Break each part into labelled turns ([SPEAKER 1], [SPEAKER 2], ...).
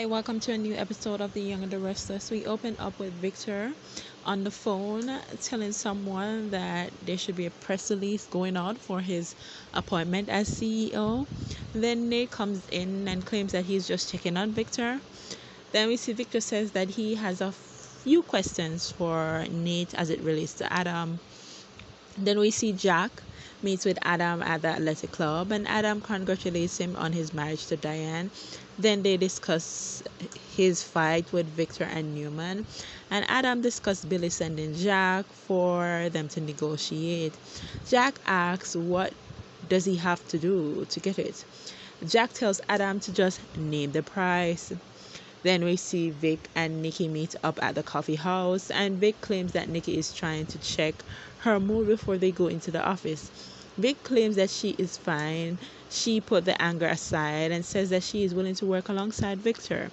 [SPEAKER 1] Hi, welcome to a new episode of The Young and the Restless. We open up with Victor on the phone telling someone that there should be a press release going out for his appointment as CEO. Then Nate comes in and claims that he's just checking on Victor. Then we see Victor says that he has a few questions for Nate as it relates to Adam. Then we see Jack meets with Adam at the athletic club, and Adam congratulates him on his marriage to Diane. Then they discuss his fight with Victor and Newman, and Adam discussed Billy sending Jack for them to negotiate. Jack asks what does he have to do to get it. Jack tells Adam to just name the price. Then we see Vic and Nikki meet up at the coffee house, and Vic claims that Nikki is trying to check her mood before they go into the office. Vic claims that she is fine. She put the anger aside and says that she is willing to work alongside Victor,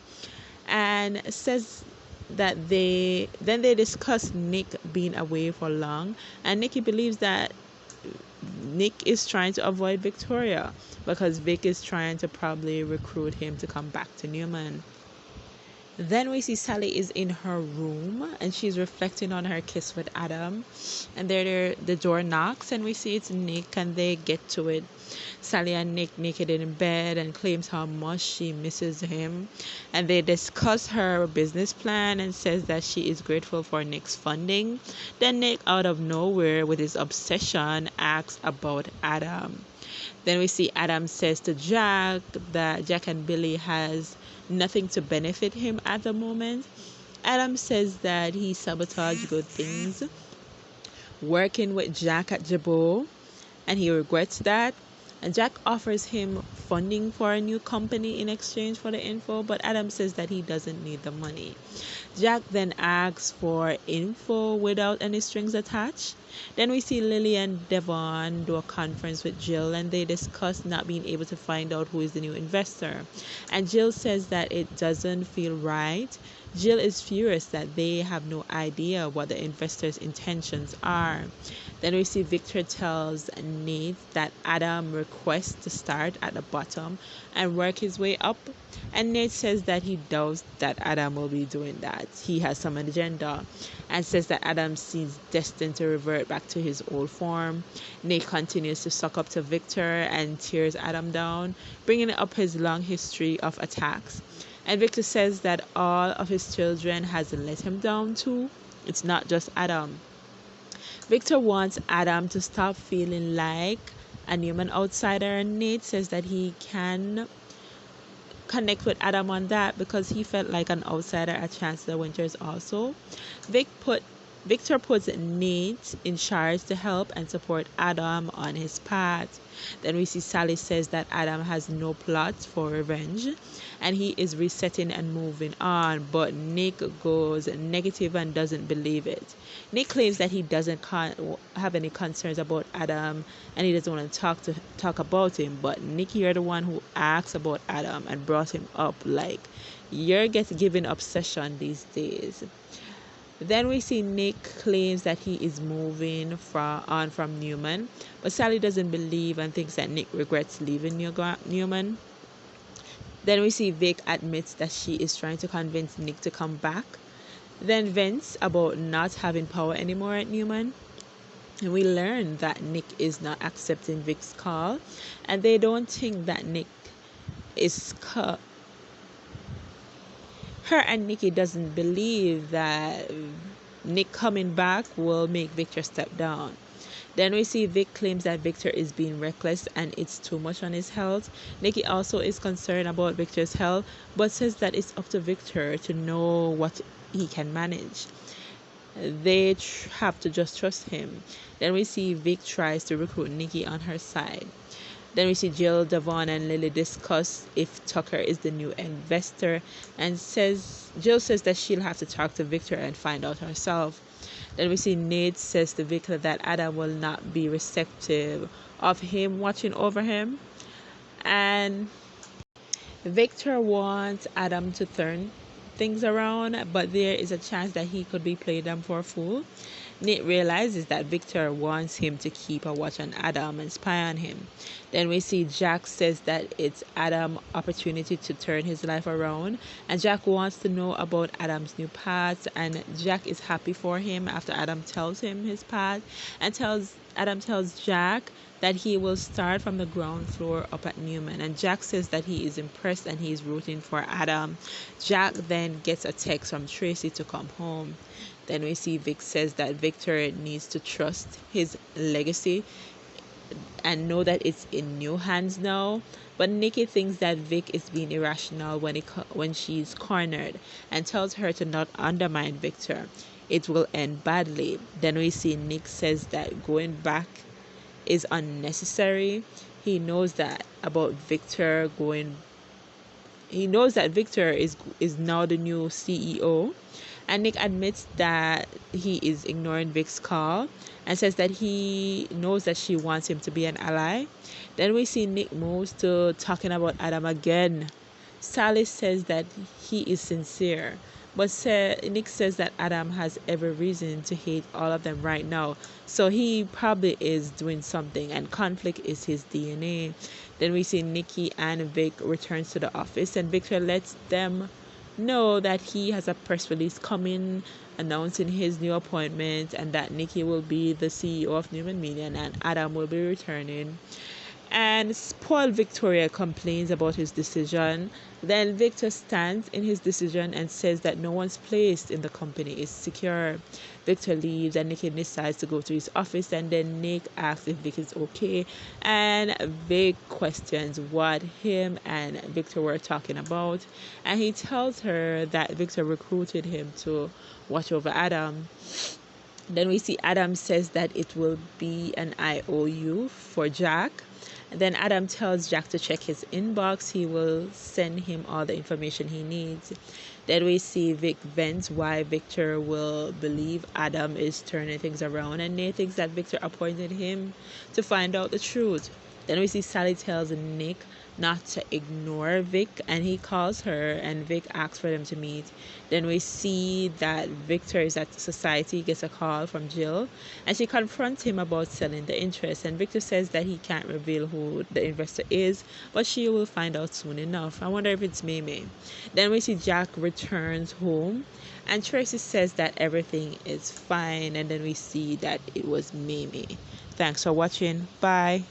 [SPEAKER 1] and says that they discuss Nick being away for long, and Nikki believes that Nick is trying to avoid Victoria because Vic is trying to probably recruit him to come back to Newman. Then we see Sally is in her room and she's reflecting on her kiss with Adam. And there the door knocks and we see it's Nick and they get to it. Sally and Nick naked in bed and claims how much she misses him. And they discuss her business plan and says that she is grateful for Nick's funding. Then Nick, out of nowhere with his obsession, asks about Adam. Then we see Adam says to Jack that Jack and Billy has nothing to benefit him at the moment. Adam says that he sabotaged good things working with Jack at Jabot and he regrets that. And Jack offers him funding for a new company in exchange for the info, but Adam says that he doesn't need the money. Jack then asks for info without any strings attached. Then we see Lily and Devon do a conference with Jill and they discuss not being able to find out who is the new investor. And Jill says that it doesn't feel right. Jill is furious that they have no idea what the investors' intentions are. Then we see Victor tells Nate that Adam requests to start at the bottom and work his way up. And Nate says that he doubts that Adam will be doing that. He has some agenda and says that Adam seems destined to revert back to his old form. Nate continues to suck up to Victor and tears Adam down, bringing up his long history of attacks. And Victor says that all of his children has let him down too. It's not just Adam. Victor wants Adam to stop feeling like a Newman outsider, and Nate says that he can connect with Adam on that because he felt like an outsider at Chancellor Winters also. Victor puts Nate in charge to help and support Adam on his path. Then we see Sally says that Adam has no plot for revenge and he is resetting and moving on, but Nick goes negative and doesn't believe it. Nick claims that he doesn't have any concerns about Adam and he doesn't want to talk about him, but Nick, you're the one who asked about Adam and brought him up. Like, you're given obsession these days. Then we see Nick claims that he is moving from Newman, but Sally doesn't believe and thinks that Nick regrets leaving Newman. Then we see Vic admits that she is trying to convince Nick to come back. Then vents about not having power anymore at Newman. And we learn that Nick is not accepting Vic's call, and they don't think that Nick is her and Nikki doesn't believe that Nick coming back will make Victor step down. Then we see Vic claims that Victor is being reckless and it's too much on his health. Nikki also is concerned about Victor's health, but says that it's up to Victor to know what he can manage. They have to just trust him. Then we see Vic tries to recruit Nikki on her side. Then we see Jill, Devon, and Lily discuss if Tucker is the new investor, and Jill says that she'll have to talk to Victor and find out herself. Then we see Nate says to Victor that Adam will not be receptive of him watching over him, and Victor wants Adam to turn things around, but there is a chance that he could be playing them for a fool. Nate realizes that Victor wants him to keep a watch on Adam and spy on him. Then we see Jack says that it's Adam's opportunity to turn his life around, and Jack wants to know about Adam's new path, and Jack is happy for him after Adam tells him his path, and tells Adam tells Jack that he will start from the ground floor up at Newman. And Jack says that he is impressed and he is rooting for Adam. Jack then gets a text from Tracy to come home. Then we see Vic says that Victor needs to trust his legacy and know that it's in new hands now. But Nikki thinks that Vic is being irrational when she's cornered, and tells her to not undermine Victor. It will end badly. Then we see Nick says that going back is unnecessary. He knows that about Victor going he knows that Victor is now the new CEO, and Nick admits that he is ignoring Vic's call and says that he knows that she wants him to be an ally. Then we see Nick moves to talking about Adam again. Sally says that he is sincere, but Nick says that Adam has every reason to hate all of them right now. So he probably is doing something, and conflict is his DNA. Then we see Nikki and Vic returns to the office, and Victor lets them know that he has a press release coming announcing his new appointment, and that Nikki will be the CEO of Newman Media and Adam will be returning. And spoiled Victoria complains about his decision. Then Victor stands in his decision and says that no one's place in the company is secure. Victor leaves and Nick decides to go to his office, and then Nick asks if Vic is okay, and Vic questions what him and Victor were talking about, and he tells her that Victor recruited him to watch over Adam. Then we see Adam says that it will be an IOU for Jack. Then Adam tells Jack to check his inbox. He will send him all the information he needs. Then we see Vic vents why Victor will believe Adam is turning things around, and Nate thinks that Victor appointed him to find out the truth. Then we see Sally tells Nick not to ignore Vic, and he calls her, and Vic asks for them to meet. Then we see that Victor is at society, gets a call from Jill, and she confronts him about selling the interest, and Victor says that he can't reveal who the investor is, but she will find out soon enough. I wonder if it's Mimi. Then we see Jack returns home, and Tracy says that everything is fine, and then we see that it was Mimi. Thanks for watching. Bye.